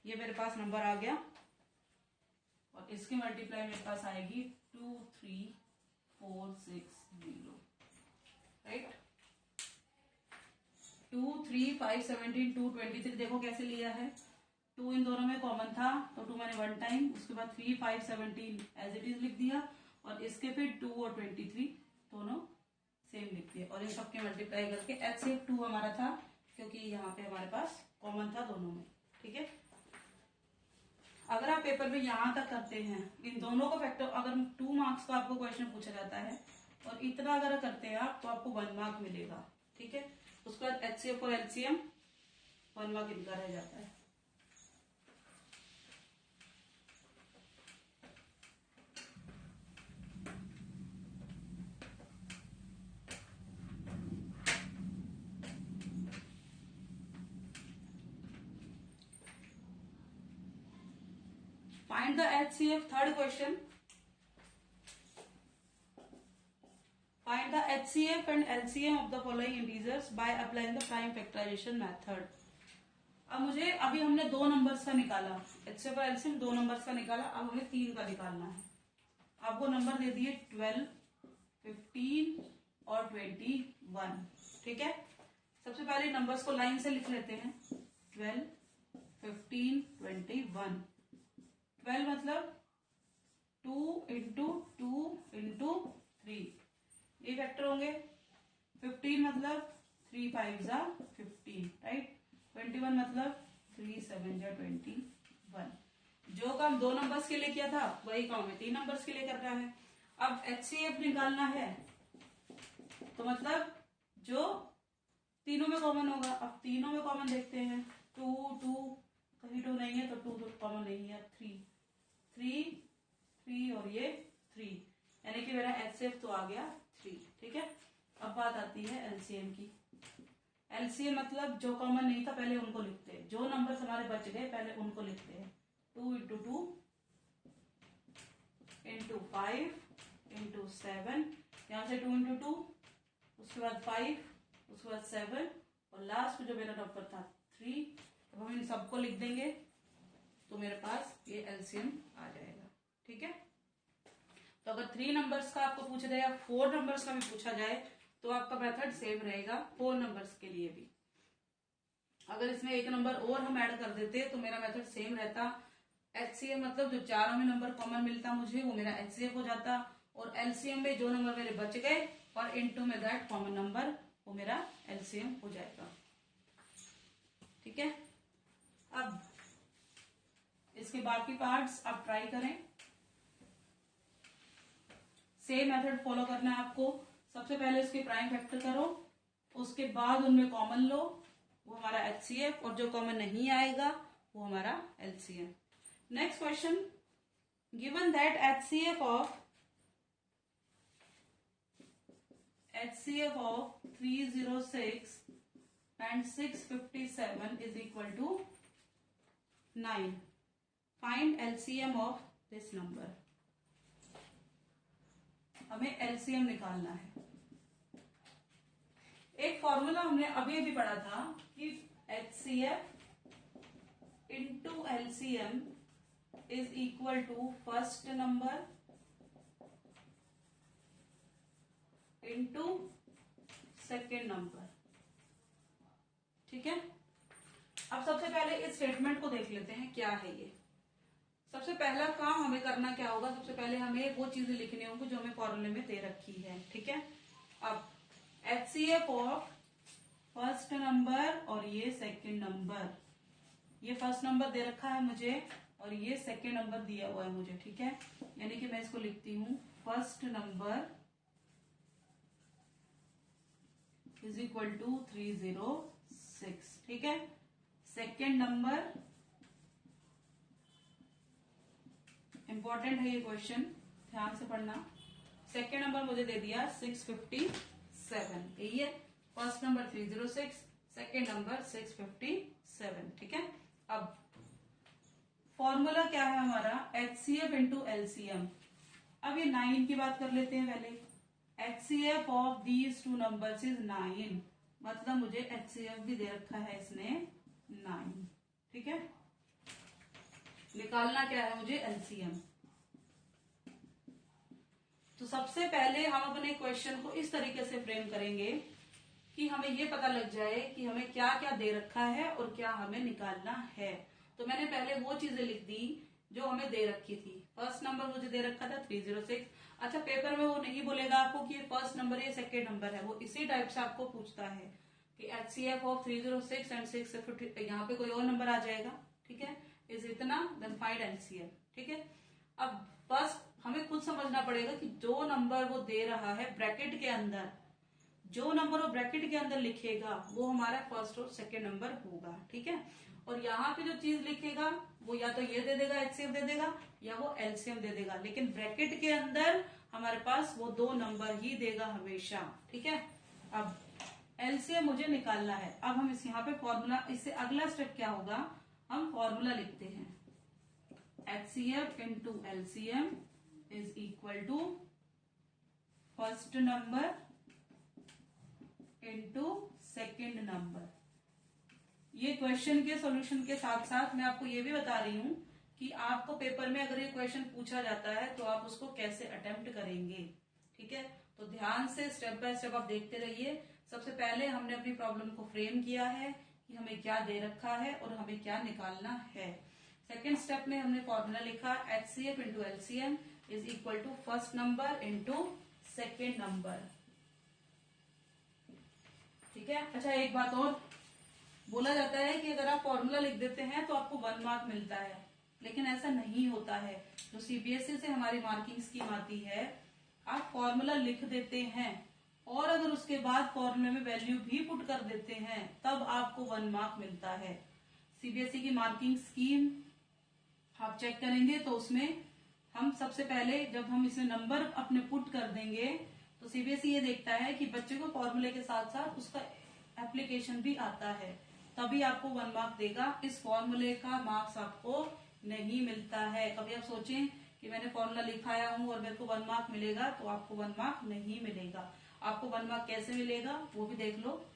ये मेरे पास नंबर आ गया और इसकी मल्टीप्लाई मेरे पास आएगी 23460, राइट। 2 3 5 17 223, देखो कैसे लिया है, 2 इन दोनों में कॉमन था तो 2 मैंने 1 टाइम, उसके बाद 3 5 17 एज इट इज लिख दिया, और इसके फिर 2 और 23 दोनों सेम लिख दिए, और इन सबके मल्टीप्लाई करके HCF 2 हमारा था, क्योंकि यहाँ पे हमारे पास कॉमन था दोनों में, ठीक है। अगर आप पेपर में यहां तक करते हैं, इन दोनों का फैक्टर, अगर 2 मार्क्स का आपको क्वेश्चन पूछा जाता है और इतना अगर करते हैं आप, तो आपको 1 मार्क मिलेगा, ठीक है। उसके बाद HCF और LCM 1 मार्क इनका रह जाता है। Find the HCF, third question. Find the HCF and LCM of the following integers by applying the prime factorization method. अब मुझे, अभी हमने 2 नंबर्स का निकाला, HCF और LCM 2 नंबर्स का निकाला, अब हमें 3 का निकालना है। आपको नंबर दे दिए 12, 15 और 21, ठीक है। सबसे पहले नंबर्स को लाइन से लिख लेते हैं, 12, 15, 21। 12 मतलब 2 इंटू 2 इंटू 3, ये फैक्टर होंगे। 15 मतलब 3 5 जा 15, राइट। 21 मतलब 3 7 जा 21। जो काम 2 नंबर्स के लिए किया था वही काम हमें 3 नंबर्स के लिए करना है। अब HCF निकालना है, तो मतलब जो तीनों में कॉमन होगा। अब तीनों में कॉमन देखते हैं, 2 2 कहीं 2 नहीं है तो 2 तो कॉमन नहीं है। 3 3 3 और ये 3, यानी कि मेरा HCF तो आ गया 3, ठीक है। अब बात आती है LCM की। LCM मतलब जो कॉमन नहीं था पहले उनको लिखते हैं, जो नंबर्स हमारे बच गए पहले उनको लिखते हैं। 2 इंटू 2 इंटू 5 इंटू 7, यहाँ से 2 इंटू 2, उसके बाद 5, उसके बाद 7, और लास्ट में जो मेरा नंबर था 3। अब हम इन सबको लिख देंगे तो मेरे पास ये LCM आ जाएगा, ठीक है। तो अगर 3 नंबर्स का आपको पूछा जाए या 4 नंबर्स का भी पूछा जाए तो आपका मेथड सेम रहेगा 4 नंबर्स के लिए भी। अगर इसमें एक नंबर और हम ऐड कर देते तो मेरा मेथड सेम रहता। HCF मतलब जो चारों में नंबर कॉमन मिलता मुझे वो मेरा HCF हो जाता, और LCM में जो नंबर मेरे बच गए और इनटू में दैट कॉमन नंबर, वो मेरा LCM हो जाएगा, ठीक है। अब इसके बाकी पार्ट्स आप ट्राई करें, सेम मेथड फॉलो करना है आपको। सबसे पहले इसके प्राइम फैक्टर करो, उसके बाद उनमें कॉमन लो, वो हमारा HCF, और जो कॉमन नहीं आएगा वो हमारा LCM। Next question, given that HCF of 306 and 657 is equal to 9. Find LCM of this number. हमें LCM निकालना है। एक फॉर्मूला हमने अभी अभी पढ़ा था कि HCF into LCM is equal to first number into second number, ठीक है। अब सबसे पहले इस स्टेटमेंट को देख लेते हैं क्या है ये। सबसे पहला काम हमें करना क्या होगा, सबसे पहले हमें वो चीजें लिखनी होंगी जो हमें फॉर्मूले में दे रखी है, ठीक है। अब HCF ऑफ फर्स्ट नंबर और ये सेकंड नंबर, ये फर्स्ट नंबर दे रखा है मुझे और ये सेकंड नंबर दिया हुआ है मुझे, ठीक है। यानी कि मैं इसको लिखती हूं first number is equal to 306, ठीक है। सेकंड नंबर, इंपॉर्टेंट है ये क्वेश्चन, ध्यान से पढ़ना। सेकेंड नंबर मुझे दे दिया 657, यही है। फर्स्ट नंबर 306, सेकेंड नंबर 657, ठीक है। अब फॉर्मूला क्या है हमारा, HCF इंटू LCM। अब ये 9 की बात कर लेते हैं पहले। HCF of these 2 numbers is 9, मतलब मुझे HCF भी दे रखा है इसने 9, ठीक है। निकालना क्या है मुझे LCM। तो सबसे पहले हम अपने क्वेश्चन को इस तरीके से फ्रेम करेंगे कि हमें ये पता लग जाए कि हमें क्या क्या दे रखा है और क्या हमें निकालना है। तो मैंने पहले वो चीजें लिख दी जो हमें दे रखी थी। फर्स्ट नंबर मुझे दे रखा था 306। अच्छा, पेपर में वो नहीं बोलेगा आपको कि ये फर्स्ट नंबर है, सेकेंड नंबर है, वो इसी टाइप से आपको पूछता है कि HCF ऑफ 306 एंड 650, यहाँ पे कोई और नंबर आ जाएगा, ठीक है, इज इतना, देन फाइंड LCM, ठीक है। अब बस हमें खुद समझना पड़ेगा कि जो नंबर वो दे रहा है ब्रैकेट के अंदर, जो नंबर वो ब्रैकेट के अंदर लिखेगा वो हमारा फर्स्ट और सेकेंड नंबर होगा, ठीक है। और यहाँ पे जो चीज लिखेगा वो या तो ये दे देगा, HCF दे देगा, या वो LCM दे देगा, लेकिन ब्रैकेट के अंदर हमारे पास वो दो नंबर ही देगा हमेशा, ठीक है। अब LCM मुझे निकालना है। अब हम इस यहाँ पे फॉर्मूला, इससे अगला स्टेप क्या होगा, हम फॉर्मूला लिखते हैं। HCF into LCM is equal to first number into second number. ये क्वेश्चन के सॉल्यूशन के साथ साथ मैं आपको ये भी बता रही हूं कि आपको पेपर में अगर ये क्वेश्चन पूछा जाता है तो आप उसको कैसे अटेम्प्ट करेंगे, ठीक है। तो ध्यान से स्टेप बाय स्टेप आप देखते रहिए। सबसे पहले हमने अपनी प्रॉब्लम को फ्रेम किया है कि हमें क्या दे रखा है और हमें क्या निकालना है। सेकेंड स्टेप में हमने फॉर्मूला लिखा HCF into LCM is equal to first number into second number, ठीक है। अच्छा, एक बात और, बोला जाता है कि अगर आप फॉर्मूला लिख देते हैं तो आपको 1 मार्क मिलता है, लेकिन ऐसा नहीं होता है। जो CBSE से हमारी मार्किंग स्कीम आती है, आप फॉर्मूला लिख देते हैं और अगर उसके बाद फॉर्मूले में वैल्यू भी पुट कर देते हैं तब आपको 1 मार्क मिलता है। CBSE की मार्किंग स्कीम आप चेक करेंगे तो उसमें हम सबसे पहले जब हम इसमें नंबर अपने पुट कर देंगे तो CBSE ये देखता है कि बच्चे को फॉर्मूले के साथ साथ उसका एप्लीकेशन भी आता है, तभी आपको 1 मार्क देगा। इस फॉर्मूले का मार्क्स आपको नहीं मिलता है। कभी आप सोचें कि मैंने फॉर्मूला लिखाया हूं और मेरे को 1 मार्क मिलेगा, तो आपको 1 मार्क नहीं मिलेगा। आपको 1 मार्क कैसे मिलेगा वो भी देख लो।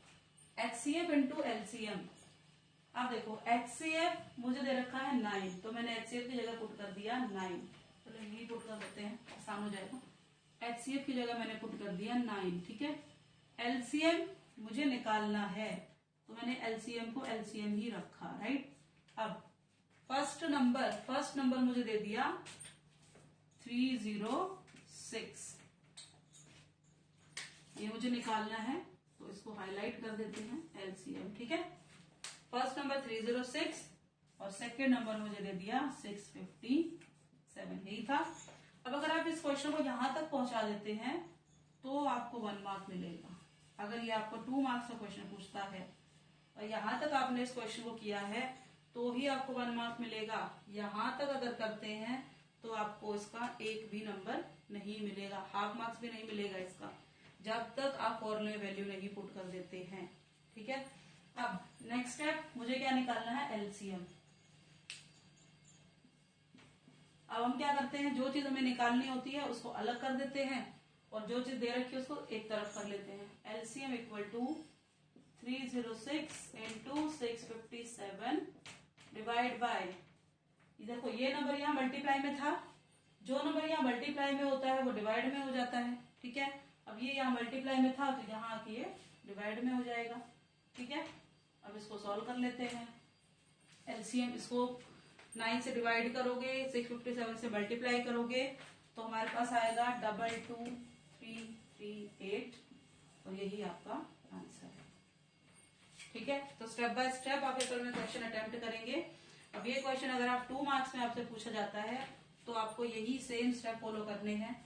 HCF इंटू LCM, आप देखो HCF मुझे दे रखा है 9, तो मैंने HCF की जगह पुट कर दिया 9। चलो यही पुट कर देते हैं, आसान हो जाएगा। HCF की जगह मैंने पुट कर दिया 9, ठीक है। LCM मुझे निकालना है तो मैंने LCM को LCM ही रखा, राइट। अब फर्स्ट नंबर मुझे दे दिया 306, ये मुझे निकालना है तो इसको हाईलाइट कर देते हैं LCM, ठीक है। फर्स्ट नंबर 306 और सेकेंड नंबर मुझे दे दिया 657, यही था। अब अगर आप इस क्वेश्चन को यहां तक पहुंचा देते हैं तो आपको 1 मार्क मिलेगा। अगर ये आपको 2 मार्क्स का क्वेश्चन पूछता है और यहां तक आपने इस क्वेश्चन को किया है तो ही आपको 1 मार्क मिलेगा। यहां तक अगर करते हैं तो आपको इसका एक भी नंबर नहीं मिलेगा, हाफ मार्क्स भी नहीं मिलेगा इसका, जब तक आप फॉर्मूले वैल्यू नहीं पुट कर देते हैं, ठीक है। अब नेक्स्ट स्टेप, मुझे क्या निकालना है, LCM। अब हम क्या करते हैं, जो चीज हमें निकालनी होती है उसको अलग कर देते हैं और जो चीज दे रखी है उसको एक तरफ कर लेते हैं। LCM equal to 306 into 657 divide by, देखो ये नंबर यहाँ मल्टीप्लाई में था, जो नंबर यहाँ मल्टीप्लाई में होता है वो डिवाइड में हो जाता है, ठीक है। अब ये यहाँ मल्टीप्लाई में था तो यहाँ आके ये डिवाइड में हो जाएगा, ठीक है। अब इसको सॉल्व कर लेते हैं। LCM, इसको 9 से डिवाइड करोगे, 657 से मल्टीप्लाई करोगे तो हमारे पास आएगा 22338 और यही आपका आंसर है, ठीक है। तो स्टेप बाय स्टेप आप पेपर में क्वेश्चन अटेम्प्ट करेंगे। अब ये क्वेश्चन अगर आप 2 मार्क्स में आपसे पूछा जाता है तो आपको यही सेम स्टेप फॉलो करने हैं।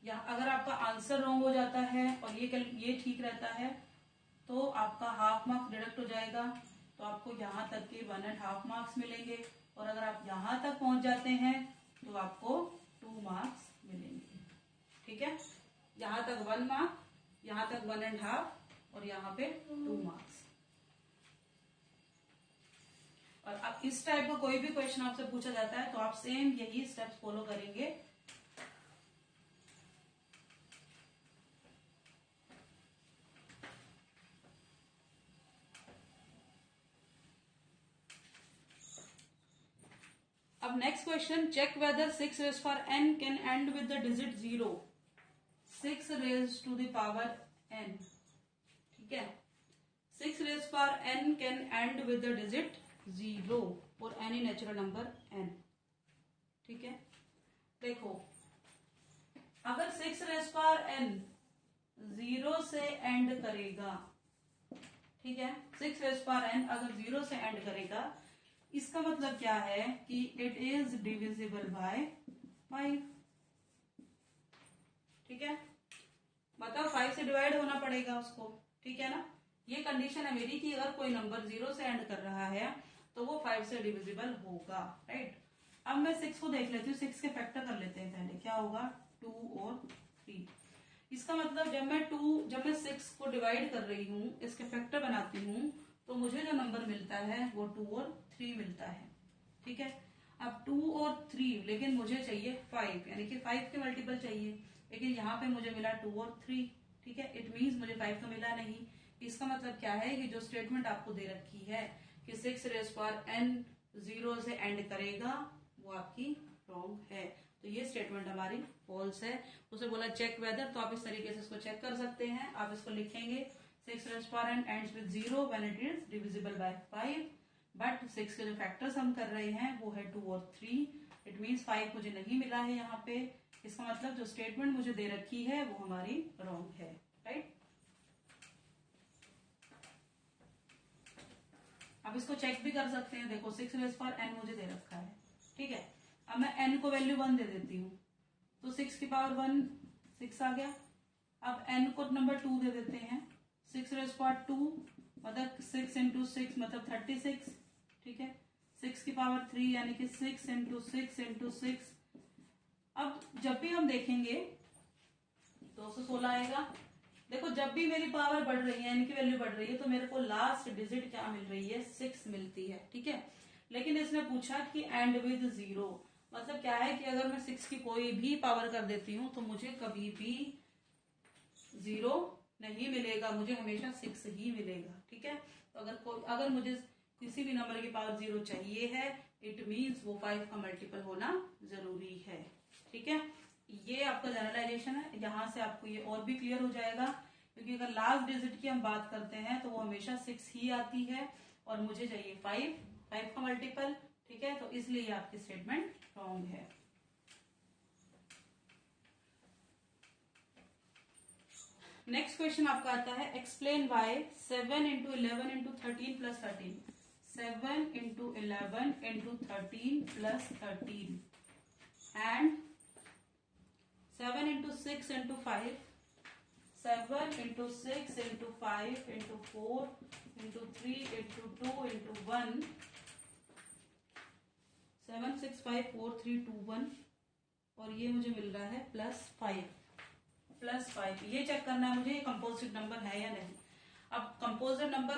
या अगर आपका आंसर रॉन्ग हो जाता है और ये ठीक रहता है तो आपका हाफ मार्क्स डिडक्ट हो जाएगा, तो आपको यहाँ तक के 1.5 मार्क्स मिलेंगे। और अगर आप यहाँ तक पहुंच जाते हैं तो आपको 2 मार्क्स मिलेंगे, ठीक है। यहाँ तक 1 मार्क, यहाँ तक 1.5 और यहाँ पे 2 मार्क्स। और अब इस टाइप का कोई भी क्वेश्चन आपसे पूछा जाता है तो आप सेम यही स्टेप्स फॉलो करेंगे। अब next question, check whether 6 raised for n can end with the digit 0। 6 raise to the power n, ठीक है। 6 raise power n can end with the digit 0 और एनी नेचुरल नंबर n, ठीक है। देखो अगर 6 raise power n 0 से and करेगा, ठीक है, 6 रेज पावर n अगर 0 से एंड करेगा, इसका मतलब क्या है कि इट इज डिविजिबल बाय 5, ठीक है। मतलब 5 से डिवाइड होना पड़ेगा उसको, ठीक है ना। ये कंडीशन है मेरी कि अगर कोई नंबर 0 से एंड कर रहा है तो वो 5 से डिविजिबल होगा, राइट। अब मैं 6 को देख लेती हूँ, 6 के फैक्टर कर लेते हैं पहले। क्या होगा, 2 और 3। इसका मतलब जब मैं 6 को डिवाइड कर रही हूँ, इसके फैक्टर बनाती हूँ, तो मुझे जो नंबर मिलता है वो 2 और 3 मिलता है, ठीक है। अब 2 और 3, लेकिन मुझे चाहिए 5, यानी कि 5 के मल्टीपल चाहिए, लेकिन यहाँ पे मुझे मिला 2 और 3, ठीक है। इट मीन्स मुझे 5 तो मिला नहीं। इसका मतलब क्या है कि जो स्टेटमेंट आपको दे रखी है कि 6 रेज पावर n 0 से एंड करेगा, वो आपकी रॉन्ग है। तो ये स्टेटमेंट हमारी फॉल्स है। उसे बोला चेक वेदर, तो आप इस तरीके से इसको चेक कर सकते हैं। आप इसको लिखेंगे 6 raise power n ends with 0 when it is divisible by 5, but 6 के जो फैक्टर्स हम कर रहे हैं वो है 2 और 3। इट मीन्स 5 मुझे नहीं मिला है यहाँ पे। इसका मतलब जो स्टेटमेंट मुझे दे रखी है वो हमारी रॉन्ग है, राइट। अब इसको चेक भी कर सकते हैं। देखो 6 रेज पावर n मुझे दे रखा है, ठीक है। अब मैं n को वैल्यू 1 दे देती हूँ, तो 6 की पावर 1 6 आ गया। अब n को नंबर 2 दे देते हैं, 6 रेज पावर 2 मतलब 6 इंटू 6 मतलब 36, ठीक है। 6 की पावर 3 यानी कि 6 इंटू 6 इंटू 6। अब जब भी हम देखेंगे 216 आएगा। देखो जब भी मेरी पावर बढ़ रही है, यानी कि वैल्यू बढ़ रही है, तो मेरे को लास्ट डिजिट क्या मिल रही है, 6 मिलती है, ठीक है। लेकिन इसने पूछा कि एंड विद 0, मतलब क्या है कि अगर मैं 6 की कोई भी पावर कर देती हूँ तो मुझे कभी भी 0 नहीं मिलेगा, मुझे हमेशा 6 ही मिलेगा, ठीक है। तो अगर मुझे किसी भी नंबर की पावर 0 चाहिए है, इट मीन्स वो 5 का मल्टीपल होना जरूरी है, ठीक है। ये आपका जनरलाइजेशन है, यहां से आपको ये और भी क्लियर हो जाएगा, क्योंकि अगर लास्ट डिजिट की हम बात करते हैं तो वो हमेशा 6 ही आती है और मुझे चाहिए 5 का मल्टीपल, ठीक है। तो इसलिए आपकी स्टेटमेंट रॉन्ग है। नेक्स्ट क्वेश्चन आपका आता है, explain why 7 into 11 into 13 plus 13, 7 into 11 into 13 plus 13 and 7 into 6 into 5, 7 into 6 into 5 into 4 into 3 into 2 into 1, 7 6 5 4 3 2 1, और ये मुझे मिल रहा है +5 ये चेक करना है मुझे कंपोजिट नंबर है या नहीं। अब कंपोजिट नंबर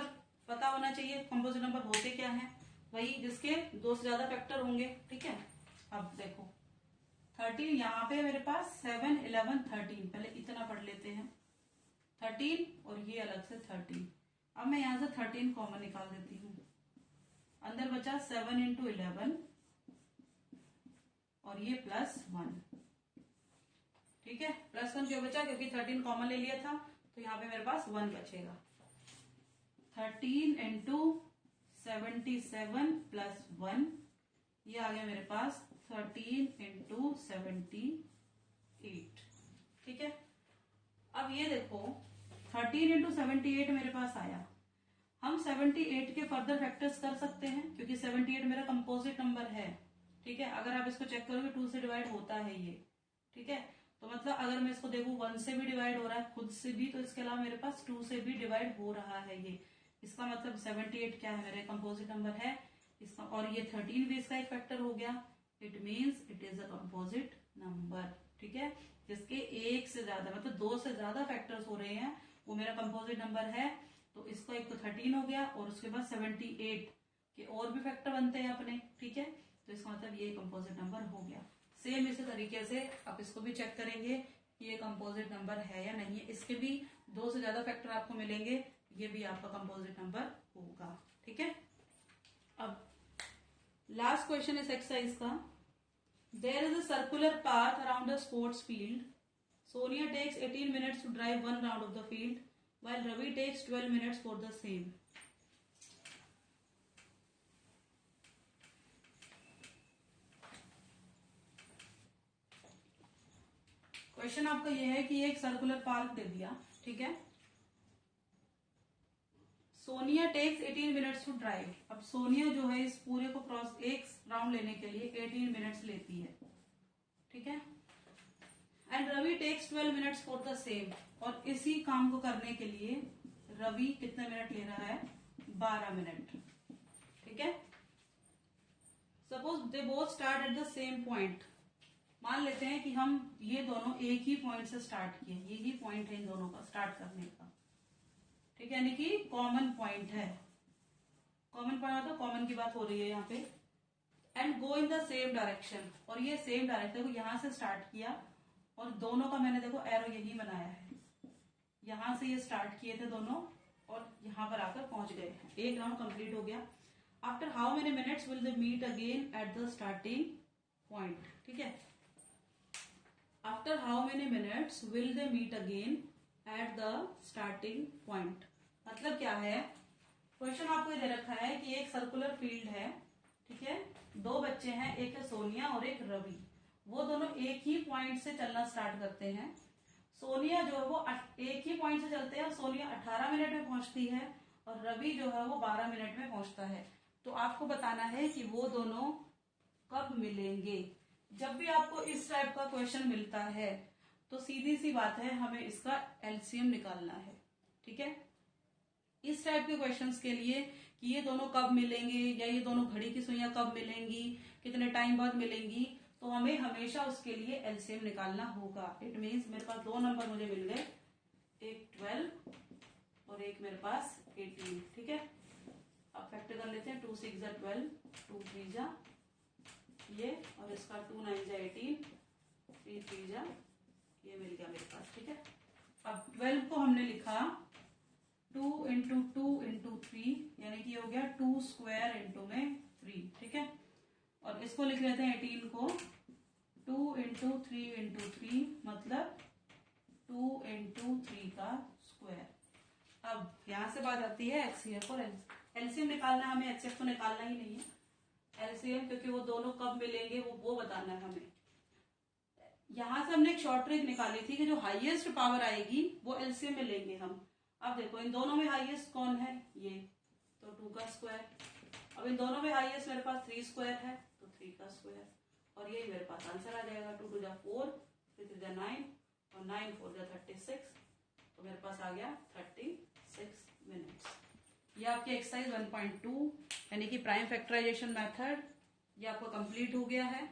पता होना चाहिए। कंपोजिट नंबर होते क्या है, वही जिसके 2 से ज्यादा फैक्टर होंगे, ठीक है। अब देखो 13 यहाँ पे मेरे पास 7 11 13, पहले इतना पढ़ लेते हैं 13 और ये अलग से 13। अब मैं यहां से 13 कॉमन निकाल देती हूँ, अंदर बचा 7 इंटू 11 और ये +1, ठीक है। +1 क्यों बचा, क्योंकि 13 कॉमन ले लिया था, तो यहाँ पे मेरे पास 1 बचेगा। 13 इंटू 77 +1, ये आ गया मेरे पास 13 इंटू 78, ठीक है। अब ये देखो 13 इंटू 78 मेरे पास आया। हम 78 के फर्दर फैक्टर्स कर सकते हैं, क्योंकि 78 मेरा कंपोजिट नंबर है, ठीक है। अगर आप इसको चेक करोगे 2 से डिवाइड होता है ये, ठीक है। तो मतलब अगर मैं इसको देखूं 1 से भी डिवाइड हो रहा है खुद से भी, तो इसके अलावा मेरे पास 2 से भी डिवाइड हो रहा है ये। इसका मतलब 78 क्या है, मेरे कंपोजिट नंबर है इसका, और ये 13 भी इसका एक फैक्टर हो गया। It means it is a composite number, ठीक है। जिसके एक से ज्यादा मतलब 2 से ज्यादा फैक्टर्स हो रहे हैं वो मेरा कंपोजिट नंबर है। तो इसका एक तो 13 हो गया और उसके बाद 78 के और भी फैक्टर बनते हैं अपने, ठीक है। तो इसका मतलब ये कंपोजिट नंबर हो गया। सेम इसी तरीके से आप इसको भी चेक करेंगे कि ये कंपोजिट नंबर है या नहीं है। इसके भी 2 से ज्यादा फैक्टर आपको मिलेंगे, ये भी आपका कंपोजिट नंबर होगा, ठीक है। अब लास्ट क्वेश्चन इस एक्सरसाइज का, there is a circular path around a sports field, Sonia takes 18 minutes to drive one round of the field, while Ravi takes 12 minutes for the same. Question आपका यह है कि एक सर्कुलर पार्क दे दिया, ठीक है। Sonia takes 18 minutes to drive. अब सोनिया जो है इस पूरे को क्रॉस एक राउंड लेने के लिए 18 मिनट्स लेती है, ठीक है। And Ravi takes 12 minutes for the same. और इसी काम को करने के लिए रवि कितने मिनट ले रहा है? 12 मिनट, ठीक है। Suppose they both start at the same point. मान लेते हैं कि हम ये दोनों एक ही पॉइंट से स्टार्ट किए, यही पॉइंट है इन दोनों का स्टार्ट करने का, ठीक है, यानी कि कॉमन पॉइंट है। कॉमन पॉइंट मतलब कॉमन की बात हो रही है यहाँ पे। And go in the same direction, और ये सेम डायरेक्शन को यहां से स्टार्ट किया और दोनों का मैंने देखो एरो यही बनाया है। यहां से ये स्टार्ट किए थे दोनों और यहां पर आकर पहुंच गए हैं। एक राउंड कंप्लीट हो गया। After how many minutes will they meet again at the starting point, ठीक है। After how many minutes will they meet again at the starting point. मतलब क्या है, क्वेश्चन आपको ये दे रखा है कि एक सर्कुलर फील्ड है, ठीक है। दो बच्चे हैं, एक है सोनिया और एक रवि। वो दोनों एक ही पॉइंट से चलना स्टार्ट करते हैं। सोनिया जो है वो एक ही पॉइंट से चलते हैं और सोनिया 18 मिनट में पहुंचती है और रवि जो है वो 12 मिनट में पहुंचता है। तो आपको बताना है कि वो दोनों कब मिलेंगे। जब भी आपको इस टाइप का क्वेश्चन मिलता है तो सीधी सी बात है, हमें इसका एलसीएम निकालना है, ठीक है। इस टाइप के क्वेश्चंस के लिए कि ये दोनों कब मिलेंगे या ये दोनों घड़ी की सुइयां कब मिलेंगी, कितने टाइम बाद मिलेंगी, तो हमें हमेशा उसके लिए एलसीएम निकालना होगा। इट मीन्स मेरे पास दो नंबर मुझे मिल गए, एक 12 और एक मेरे पास 18, ठीक है। अब फैक्टर कर लेते हैं, 2 6 जा 12, 2 3 जा ये, और इसका 2 9 जा 18, 3 3 जा ये मिल गया मेरे पास, ठीक है। अब 12 को हमने लिखा 2 इंटू 2 इंटू 3, यानी कि हो गया 2 स्क्वायर इंटू में 3, ठीक है। और इसको लिख लेते हैं 18 को 2 इंटू 3 इंटू 3, मतलब 2 इंटू 3 का स्क्वायर। अब यहां से बात आती है एचसीएफ और एलसीएम निकालना। हमें एचसीएफ तो निकालना ही नहीं है, एलसीएम क्योंकि वो दोनों कब मिलेंगे वो बताना है हमें। यहां से हमने एक शॉर्ट ट्रिक निकाली थी कि जो हाईएस्ट पावर आएगी वो एलसीएम में लेंगे हम। अब देखो इन दोनों में हाईएस्ट कौन है, ये, तो 2 का स्क्वायर। अब इन दोनों में हाईएस्ट मेरे पास 3 स्क्वायर है, तो 3 का स्क्वायर, और यही मेरे पास आंसर आ जाएगा। 2 2 जा 4, 3 3 जा 9 और 9 4 जा 36, तो मेरे पास आ गया 36 मिनट्स। ये आपकी एक्सरसाइज 1.2 यानी कि प्राइम फैक्टराइजेशन मेथड ये आपको कंप्लीट हो गया है।